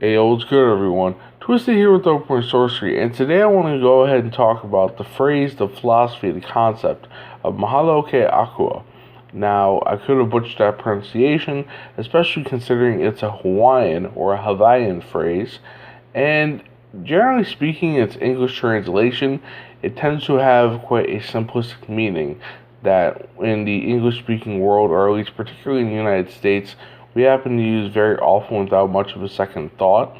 Hey, what's good, everyone? Twisted here with Open Sorcery, and today I want to go ahead and talk about the phrase, the philosophy, the concept of Mahalo ke Akua. Now, I could have butchered that pronunciation, especially considering it's a Hawaiian or a Hawaiian phrase, and generally speaking, its English translation, it tends to have quite a simplistic meaning that in the English-speaking world, or at least particularly in the United States, we happen to use very often without much of a second thought.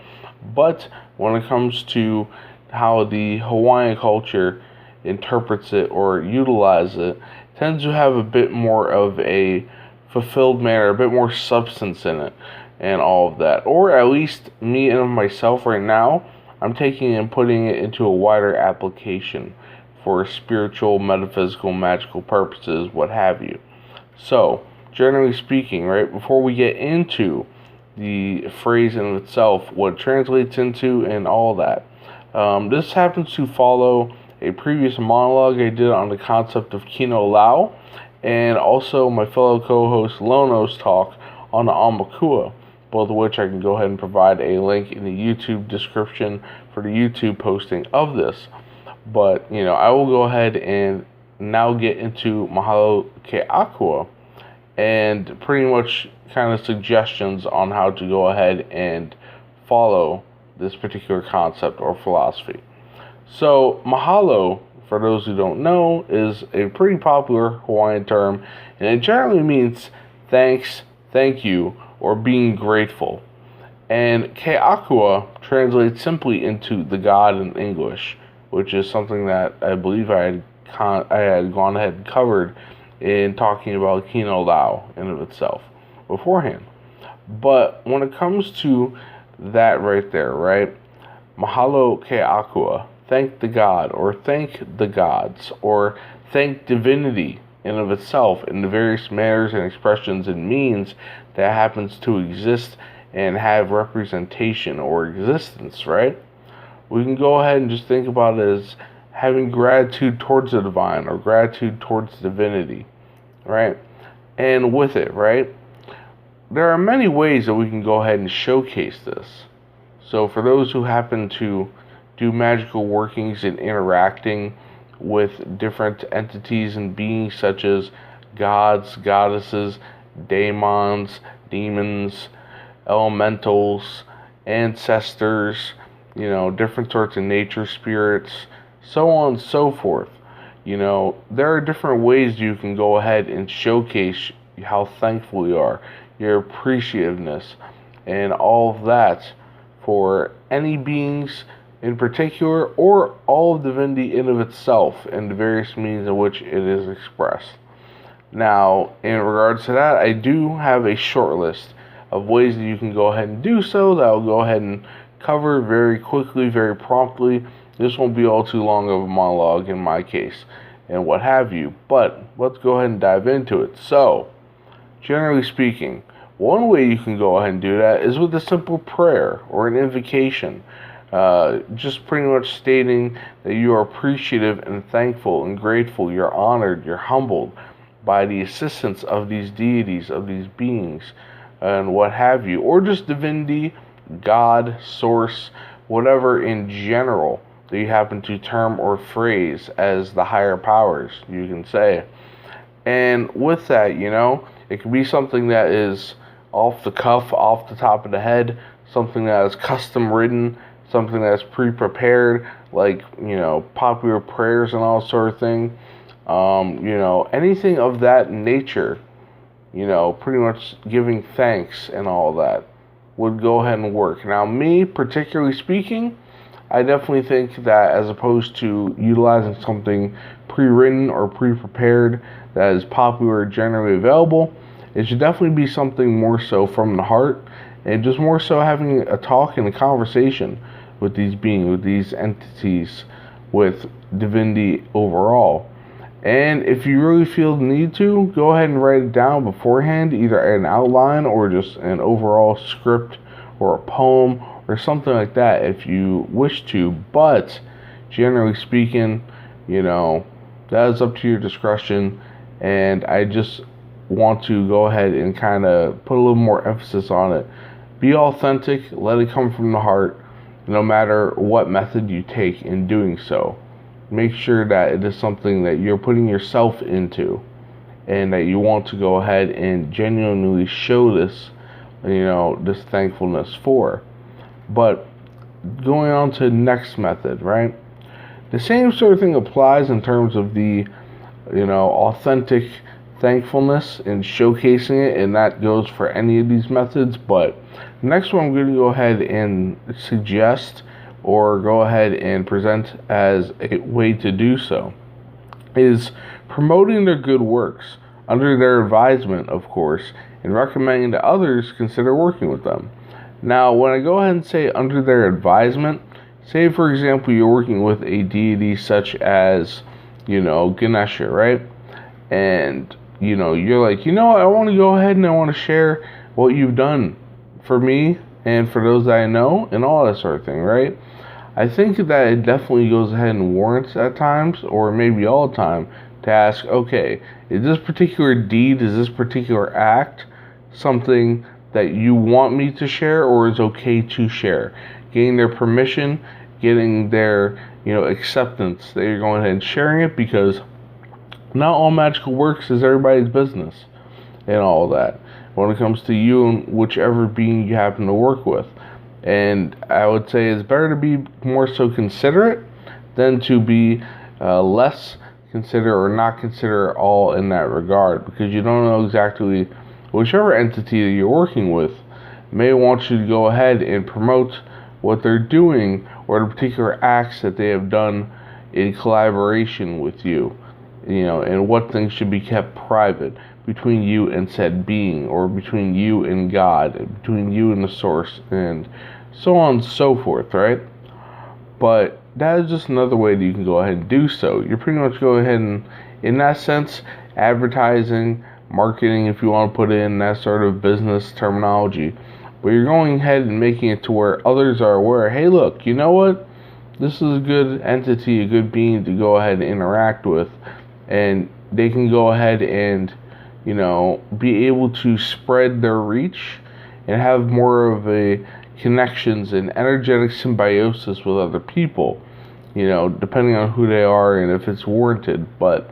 But when it comes to how the Hawaiian culture interprets it or utilizes it, tends to have a bit more of a fulfilled manner, a bit more substance in it, and all of that. Or at least me and myself right now, I'm taking and putting it into a wider application for spiritual, metaphysical, magical purposes, what have you. So, generally speaking, right, before we get into the phrase in itself, what it translates into, and all that, this happens to follow a previous monologue I did on the concept of Kino Lao, and also my fellow co-host Lono's talk on the Akua, both of which I can go ahead and provide a link in the YouTube description for the YouTube posting of this. But, I will go ahead and now get into Mahalo ke Akua, and pretty much kind of suggestions on how to go ahead and follow this particular concept or philosophy. So, mahalo, for those who don't know, is a pretty popular Hawaiian term, and it generally means thanks, thank you, or being grateful. And ke Akua translates simply into the God in English, which is something that I believe I had gone ahead and covered in talking about Kino Lao in of itself beforehand. But when it comes to that right there, right? Mahalo ke Akua, thank the God, or thank the gods, or thank divinity in of itself in the various manners and expressions and means that happens to exist and have representation or existence, right? We can go ahead and just think about it as having gratitude towards the divine or gratitude towards divinity, right? And with it, right, there are many ways that we can go ahead and showcase this. So for those who happen to do magical workings and interacting with different entities and beings such as gods, goddesses, daemons, demons, elementals, ancestors, different sorts of nature spirits, so on and so forth. There are different ways you can go ahead and showcase how thankful you are, your appreciativeness, and all of that for any beings in particular, or all of divinity in of itself, and the various means in which it is expressed. Now, in regards to that, I do have a short list of ways that you can go ahead and do so that I'll go ahead and cover very quickly, very promptly. This won't be all too long of a monologue in my case, and what have you. But let's go ahead and dive into it. So, generally speaking, one way you can go ahead and do that is with a simple prayer or an invocation. Just pretty much stating that you are appreciative and thankful and grateful. You're honored, you're humbled by the assistance of these deities, of these beings, and what have you. Or just divinity, God, source, whatever in general that you happen to term or phrase as the higher powers, you can say. And with that, it can be something that is off the cuff, off the top of the head, something that is custom written, something that's pre-prepared, like, popular prayers and all sort of thing. Anything of that nature, pretty much giving thanks and all that would go ahead and work. Now, me, particularly speaking, I definitely think that as opposed to utilizing something pre-written or pre-prepared that is popular, generally available, it should definitely be something more so from the heart, and just more so having a talk and a conversation with these beings, with these entities, with divinity overall. And if you really feel the need to, go ahead and write it down beforehand, either an outline or just an overall script or a poem or something like that if you wish to. But generally speaking, that is up to your discretion, and I just want to go ahead and kind of put a little more emphasis on it Be authentic, let it come from the heart, no matter what method you take in doing so. Make sure that it is something that you're putting yourself into and that you want to go ahead and genuinely show this, this thankfulness for. But going on to the next method, right? The same sort of thing applies in terms of the, authentic thankfulness and showcasing it, and that goes for any of these methods. But the next one I'm going to go ahead and suggest or go ahead and present as a way to do so is promoting their good works under their advisement, of course, and recommending that others consider working with them. Now, when I go ahead and say under their advisement, say for example you're working with a deity such as, Ganesha, right? And, you're like, I want to go ahead and I want to share what you've done for me and for those that I know and all that sort of thing, right? I think that it definitely goes ahead and warrants at times, or maybe all the time, to ask, okay, is this particular deed, is this particular act something that you want me to share or is okay to share? Getting their permission, getting their, acceptance that you're going ahead and sharing it, because not all magical works is everybody's business and all that when it comes to you and whichever being you happen to work with. And I would say it's better to be more so considerate than to be less considerate or not considerate at all in that regard, because you don't know exactly whichever entity that you're working with may want you to go ahead and promote what they're doing or the particular acts that they have done in collaboration with you, and what things should be kept private between you and said being, or between you and God, between you and the source, and so on and so forth, right? But that is just another way that you can go ahead and do so. You're pretty much go ahead and, in that sense, advertising, marketing, if you want to put in that sort of business terminology, but you're going ahead and making it to where others are aware, hey look, you know what? This is a good entity, a good being to go ahead and interact with, and they can go ahead and, be able to spread their reach and have more of a connections and energetic symbiosis with other people, depending on who they are and if it's warranted. But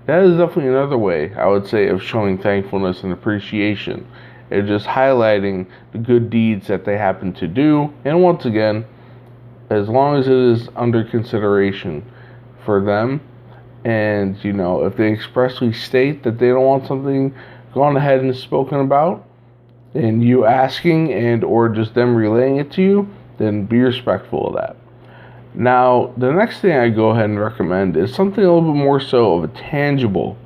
that is definitely another way, I would say, of showing thankfulness and appreciation. It's just highlighting the good deeds that they happen to do, and once again, as long as it is under consideration for them, and if they expressly state that they don't want something gone ahead and spoken about, and you asking and or just them relaying it to you, then be respectful of that. Now, the next thing I go ahead and recommend is something a little bit more so of a tangible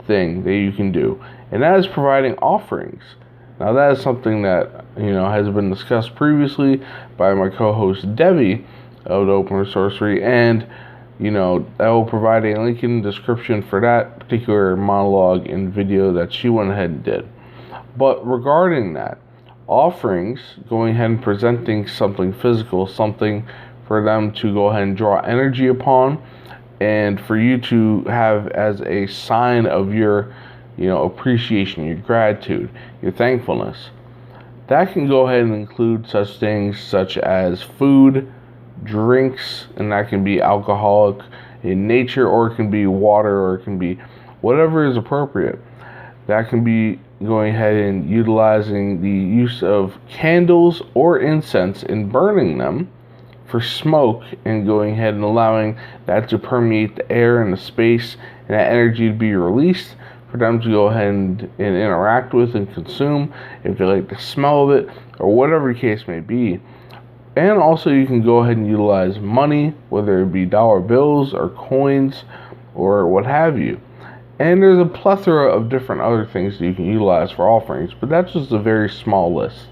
thing that you can do, and that is providing offerings. Now, that is something that, has been discussed previously by my co-host Devi of the Open Sorcery, and, I will provide a link in the description for that particular monologue and video that she went ahead and did. But regarding that, offerings, going ahead and presenting something physical, something for them to go ahead and draw energy upon, and for you to have as a sign of your, appreciation, your gratitude, your thankfulness. That can go ahead and include such things such as food, drinks, and that can be alcoholic in nature, or it can be water, or it can be whatever is appropriate. That can be going ahead and utilizing the use of candles or incense and burning them for smoke, and going ahead and allowing that to permeate the air and the space, and that energy to be released for them to go ahead and interact with and consume if they like the smell of it, or whatever the case may be. And also you can go ahead and utilize money, whether it be dollar bills or coins or what have you. And there's a plethora of different other things that you can utilize for offerings, but that's just a very small list.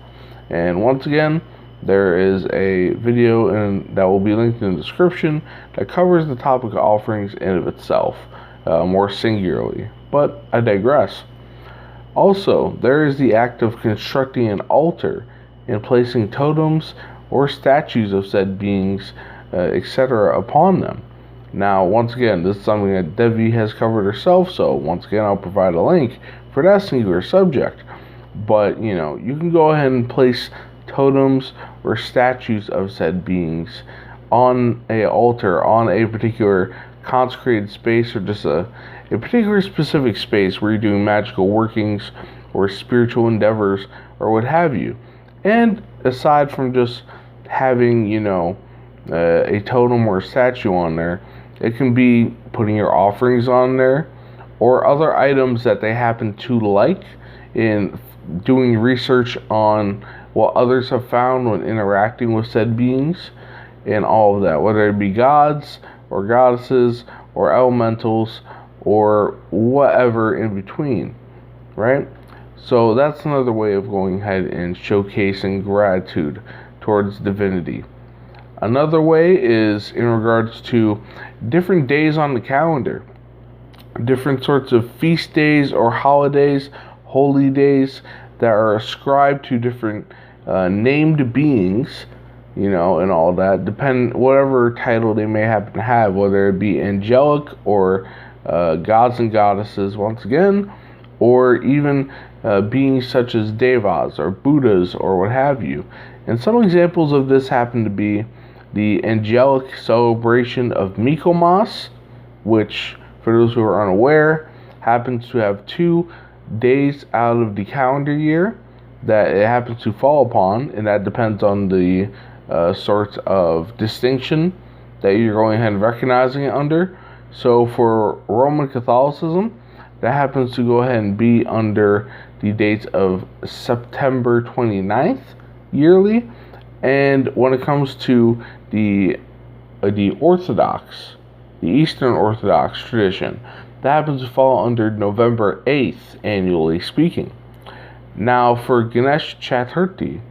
And once again, there is a video that will be linked in the description that covers the topic of offerings in of itself, more singularly. But I digress. Also, there is the act of constructing an altar and placing totems or statues of said beings, etc. upon them. Now, once again, this is something that Devi has covered herself, so once again, I'll provide a link for that singular subject. But, you can go ahead and place totems, or statues of said beings on a altar, on a particular consecrated space, or just a particular specific space where you're doing magical workings or spiritual endeavors or what have you. And aside from just having, a totem or a statue on there, it can be putting your offerings on there or other items that they happen to like, in doing research on what others have found when interacting with said beings and all of that, whether it be gods or goddesses or elementals or whatever in between, right? So that's another way of going ahead and showcasing gratitude towards divinity. Another way is in regards to different days on the calendar, different sorts of feast days or holidays, holy days that are ascribed to different named beings, and all that, whatever title they may happen to have, whether it be angelic or gods and goddesses once again, or even beings such as devas or buddhas or what have you. And some examples of this happen to be the angelic celebration of Mikomas, which, for those who are unaware, happens to have 2 days out of the calendar year that it happens to fall upon, and that depends on the sort of distinction that you're going ahead and recognizing it under. So for Roman Catholicism, that happens to go ahead and be under the dates of September 29th yearly. And when it comes to the Orthodox, the Eastern Orthodox tradition, that happens to fall under November 8th, annually speaking. Now, for Ganesh Chaturthi,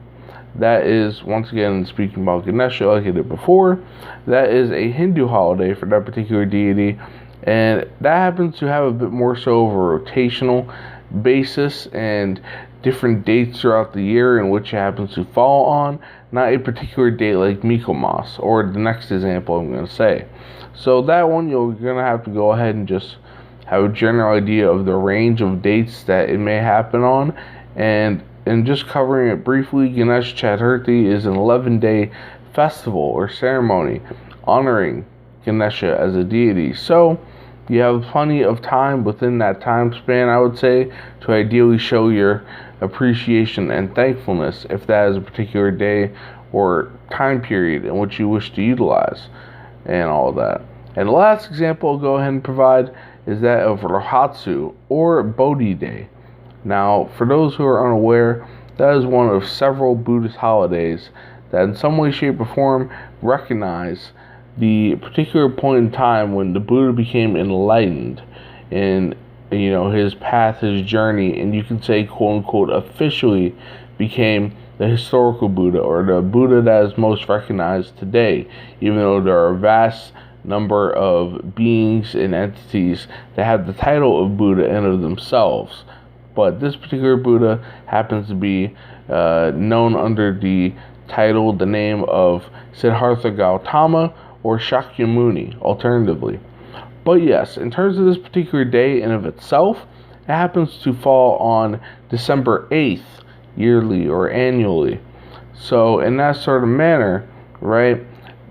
that is, once again, speaking about Ganesha like I did before, that is a Hindu holiday for that particular deity, and that happens to have a bit more so of a rotational basis and different dates throughout the year in which it happens to fall on, not a particular date like Mikomas, or the next example I'm going to say. So that one, you're going to have to go ahead and just have a general idea of the range of dates that it may happen on. And just covering it briefly, Ganesh Chaturthi is an 11-day festival or ceremony honoring Ganesha as a deity. So you have plenty of time within that time span, I would say, to ideally show your appreciation and thankfulness if that is a particular day or time period in which you wish to utilize and all of that. And the last example I'll go ahead and provide is that of Rohatsu, or Bodhi Day. Now, for those who are unaware, that is one of several Buddhist holidays that in some way, shape, or form recognize the particular point in time when the Buddha became enlightened in, his path, his journey, and you can say, quote unquote, officially became the historical Buddha, or the Buddha that is most recognized today, even though there are a vast number of beings and entities that have the title of Buddha in of themselves. But this particular Buddha happens to be known under the title, the name of Siddhartha Gautama or Shakyamuni, alternatively. But yes, in terms of this particular day in of itself, it happens to fall on December 8th, yearly or annually. So in that sort of manner, right,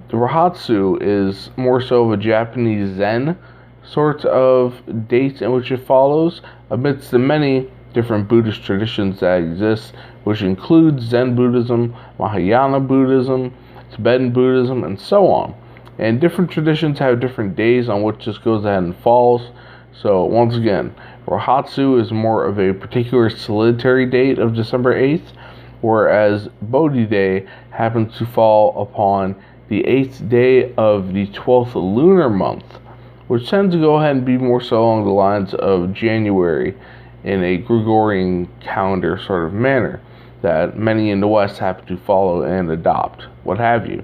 the Rohatsu is more so of a Japanese Zen sort of date in which it follows, amidst the many different Buddhist traditions that exist, which includes Zen Buddhism, Mahayana Buddhism, Tibetan Buddhism, and so on. And different traditions have different days on which this goes ahead and falls. So once again, Rohatsu is more of a particular solitary date of December 8th, whereas Bodhi Day happens to fall upon the 8th day of the 12th lunar month, which tends to go ahead and be more so along the lines of January in a Gregorian calendar sort of manner that many in the West happen to follow and adopt, what have you.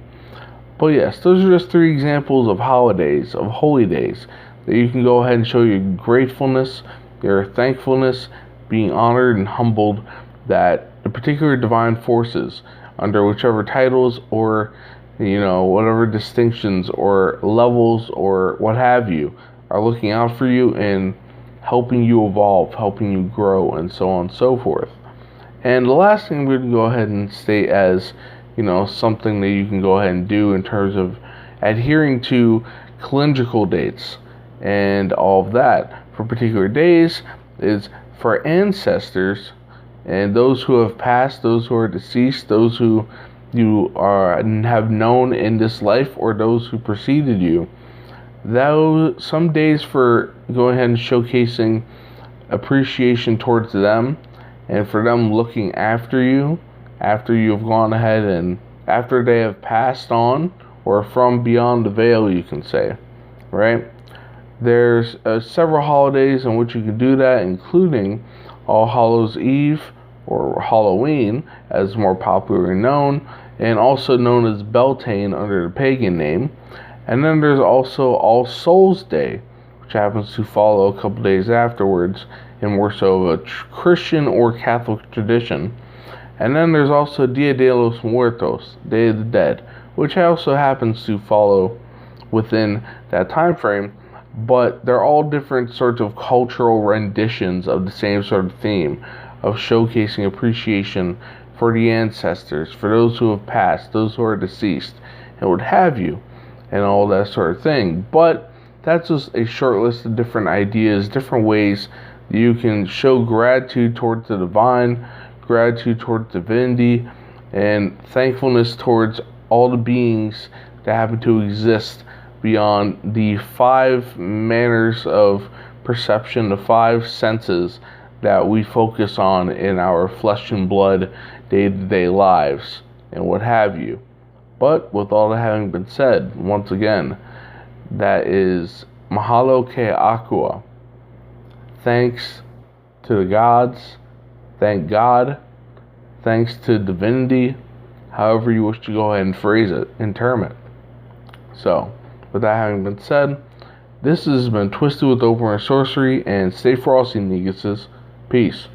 But yes, those are just 3 examples of holidays, of holy days, that you can go ahead and show your gratefulness, your thankfulness, being honored and humbled that the particular divine forces, under whichever titles or, whatever distinctions or levels or what have you, are looking out for you and helping you evolve, helping you grow, and so on and so forth. And the last thing we're going to go ahead and state as, something that you can go ahead and do in terms of adhering to calendrical dates and all of that for particular days is for ancestors and those who have passed, those who are deceased, those who you have known in this life, or those who preceded you. Those some days for going ahead and showcasing appreciation towards them, and for them looking after you after you've gone ahead and after they have passed on, or from beyond the veil, you can say, right? There's several holidays in which you can do that, including All Hallows Eve, or Halloween, as more popularly known, and also known as Beltane under the pagan name. And then there's also All Souls Day, which happens to follow a couple days afterwards, in more so of a Christian or Catholic tradition. And then there's also Dia de los Muertos, Day of the Dead, which also happens to follow within that time frame, but they're all different sorts of cultural renditions of the same sort of theme of showcasing appreciation for the ancestors, for those who have passed, those who are deceased, and what have you, and all that sort of thing. But that's just a short list of different ideas, different ways that you can show gratitude towards the divine, gratitude towards divinity, and thankfulness towards all the beings that happen to exist beyond the 5 manners of perception, the 5 senses that we focus on in our flesh and blood day-to-day lives and what have you. But with all that having been said, once again, that is Mahalo ke Akua. Thanks to the gods, thank God, thanks to divinity, however you wish to go ahead and phrase it and term it. So, with that having been said, this has been Twisted with Open Sorcery, and stay frosty, Neguses. Peace.